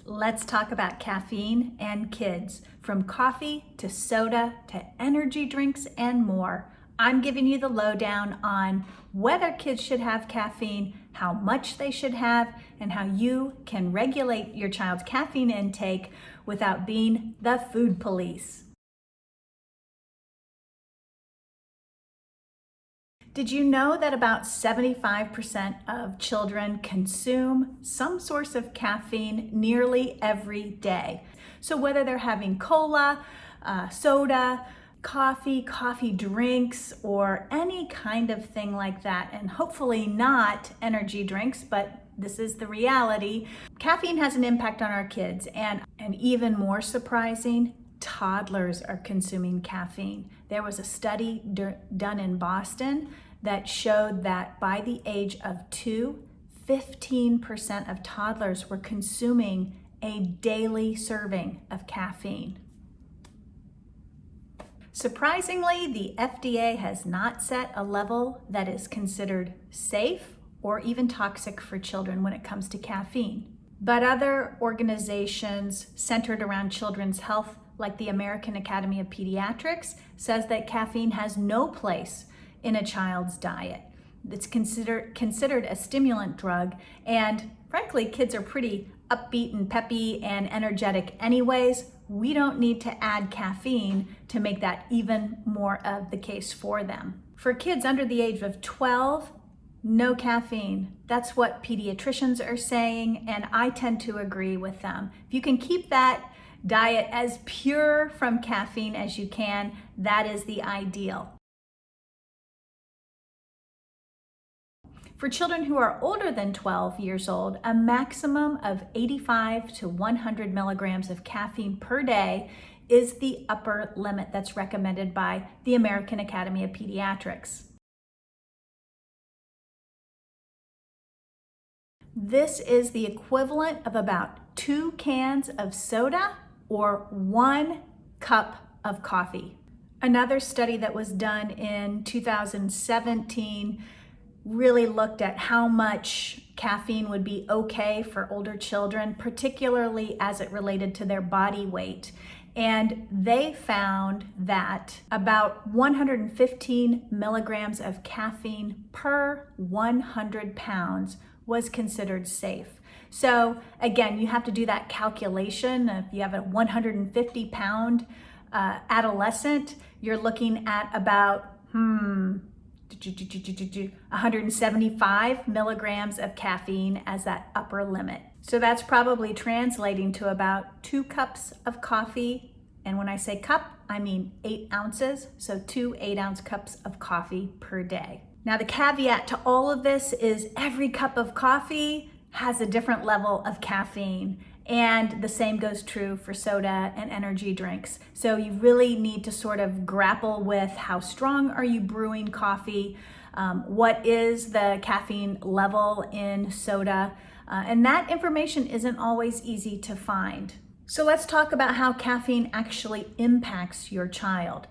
Let's talk about caffeine and kids, from coffee to soda to energy drinks and more. I'm giving you the lowdown on whether kids should have caffeine, how much they should have, and how you can regulate your child's caffeine intake without being the food police. Did you know that about 75% of children consume some source of caffeine nearly every day? So whether they're having cola, soda, coffee drinks, or any kind of thing like that, and hopefully not energy drinks, but this is the reality, caffeine has an impact on our kids, and even more surprising, toddlers are consuming caffeine. There was a study done in Boston that showed that by the age of 2, 15% of toddlers were consuming a daily serving of caffeine. Surprisingly, the FDA has not set a level that is considered safe or even toxic for children when it comes to caffeine. But other organizations centered around children's health, like the American Academy of Pediatrics, says that caffeine has no place in a child's diet. It's considered a stimulant drug, and frankly, kids are pretty upbeat and peppy and energetic anyways. We don't need to add caffeine to make that even more of the case for them. For kids under the age of 12, no caffeine. That's what pediatricians are saying, and I tend to agree with them. If you can keep that diet as pure from caffeine as you can, that is the ideal. For children who are older than 12 years old, a maximum of 85 to 100 milligrams of caffeine per day is the upper limit that's recommended by the American Academy of Pediatrics. This is the equivalent of about 2 cans of soda or 1 cup of coffee. Another study that was done in 2017 really looked at how much caffeine would be okay for older children, particularly as it related to their body weight. And they found that about 115 milligrams of caffeine per 100 pounds was considered safe. So again, you have to do that calculation. If you have a 150 pound adolescent, you're looking at about 175 milligrams of caffeine as that upper limit. So that's probably translating to about 2 cups of coffee. And when I say cup, I mean 8 ounces. So 2 8-ounce cups of coffee per day. Now the caveat to all of this is every cup of coffee has a different level of caffeine. And the same goes true for soda and energy drinks. So you really need to sort of grapple with how strong are you brewing coffee, what is the caffeine level in soda, and that information isn't always easy to find. So let's talk about how caffeine actually impacts your child.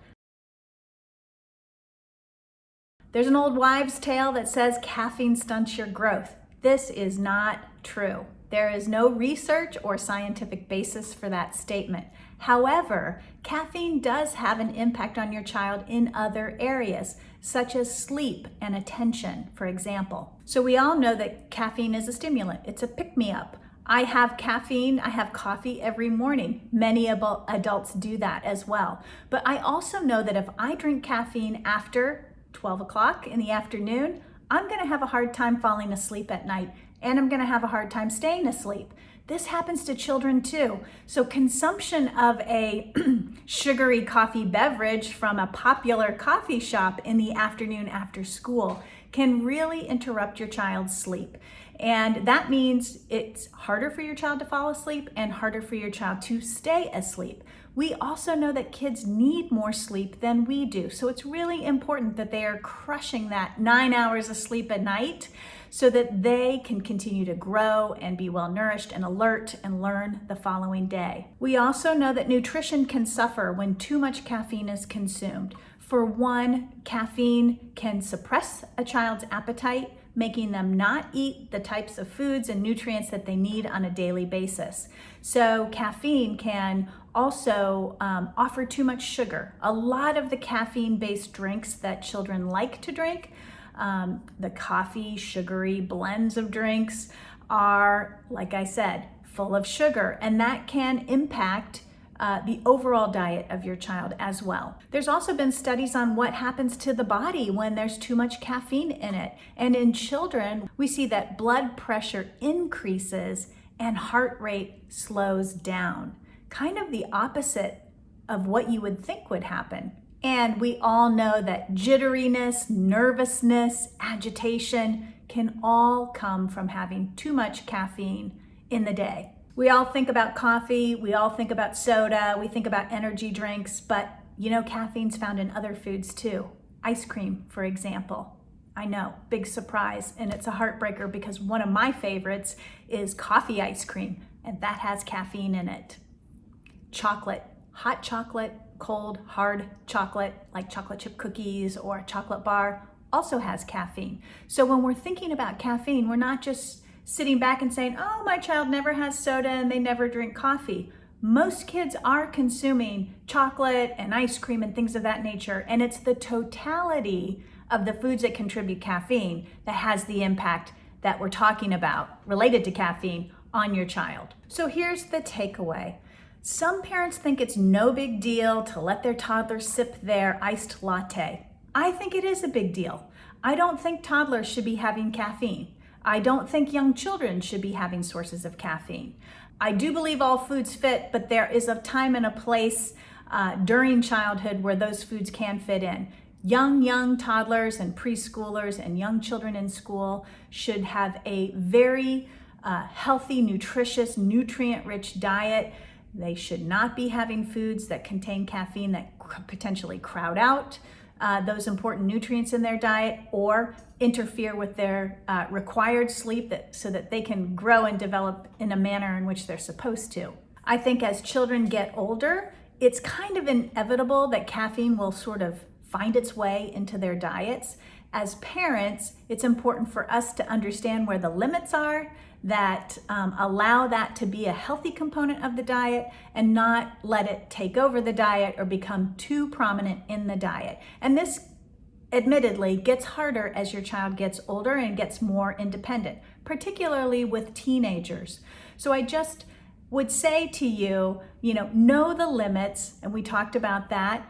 There's an old wives' tale that says caffeine stunts your growth. This is not true. There is no research or scientific basis for that statement. However, caffeine does have an impact on your child in other areas, such as sleep and attention, for example. So we all know that caffeine is a stimulant. It's a pick-me-up. I have caffeine, I have coffee every morning. Many adults do that as well. But I also know that if I drink caffeine after 12 o'clock in the afternoon, I'm gonna have a hard time falling asleep at night, and I'm gonna have a hard time staying asleep. This happens to children too. So consumption of a sugary coffee beverage from a popular coffee shop in the afternoon after school can really interrupt your child's sleep. And that means it's harder for your child to fall asleep and harder for your child to stay asleep. We also know that kids need more sleep than we do. So it's really important that they are crushing that 9 hours of sleep a night so that they can continue to grow and be well nourished and alert and learn the following day. We also know that nutrition can suffer when too much caffeine is consumed. For one, caffeine can suppress a child's appetite, making them not eat the types of foods and nutrients that they need on a daily basis. So caffeine can also offer too much sugar. A lot of the caffeine-based drinks that children like to drink, the coffee, sugary blends of drinks, are, like I said, full of sugar, and that can impact the overall diet of your child as well. There's also been studies on what happens to the body when there's too much caffeine in it. And in children, we see that blood pressure increases and heart rate slows down. Kind of the opposite of what you would think would happen. And we all know that jitteriness, nervousness, agitation can all come from having too much caffeine in the day. We all think about coffee, we all think about soda, we think about energy drinks, but you know, caffeine's found in other foods too. Ice cream, for example. I know, big surprise, and it's a heartbreaker because one of my favorites is coffee ice cream, and that has caffeine in it. Chocolate, hot chocolate, cold, hard chocolate, like chocolate chip cookies or a chocolate bar, also has caffeine. So when we're thinking about caffeine, we're not just sitting back and saying, oh, my child never has soda and they never drink coffee. Most kids are consuming chocolate and ice cream and things of that nature, and it's the totality of the foods that contribute caffeine that has the impact that we're talking about related to caffeine on your child. So here's the takeaway. Some parents think it's no big deal to let their toddler sip their iced latte. I think it is a big deal. I don't think toddlers should be having caffeine. I don't think young children should be having sources of caffeine. I do believe all foods fit, but there is a time and a place during childhood where those foods can fit in. Young toddlers and preschoolers and young children in school should have a very healthy, nutritious, nutrient-rich diet. They should not be having foods that contain caffeine that potentially crowd out those important nutrients in their diet or interfere with their required sleep so that they can grow and develop in a manner in which they're supposed to. I think as children get older, it's kind of inevitable that caffeine will sort of find its way into their diets. As parents, it's important for us to understand where the limits are that allow that to be a healthy component of the diet and not let it take over the diet or become too prominent in the diet. And this admittedly gets harder as your child gets older and gets more independent, particularly with teenagers. So I just would say to you, know the limits, and we talked about that.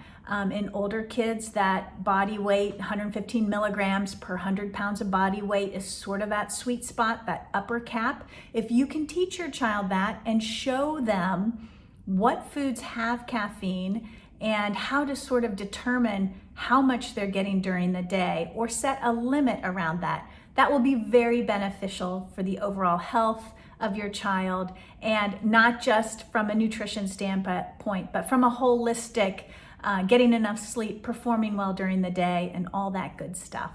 In older kids, that body weight, 115 milligrams per 100 pounds of body weight is sort of that sweet spot, that upper cap. If you can teach your child that and show them what foods have caffeine and how to sort of determine how much they're getting during the day or set a limit around that, that will be very beneficial for the overall health of your child, and not just from a nutrition standpoint, but from a holistic getting enough sleep, performing well during the day, and all that good stuff.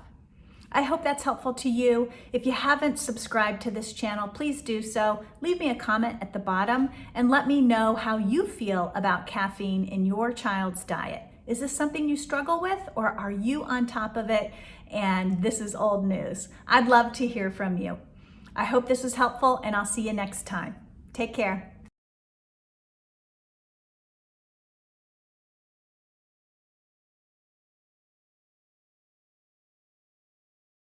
I hope that's helpful to you. If you haven't subscribed to this channel, please do so. Leave me a comment at the bottom and let me know how you feel about caffeine in your child's diet. Is this something you struggle with, or are you on top of it and this is old news? I'd love to hear from you. I hope this was helpful, and I'll see you next time. Take care.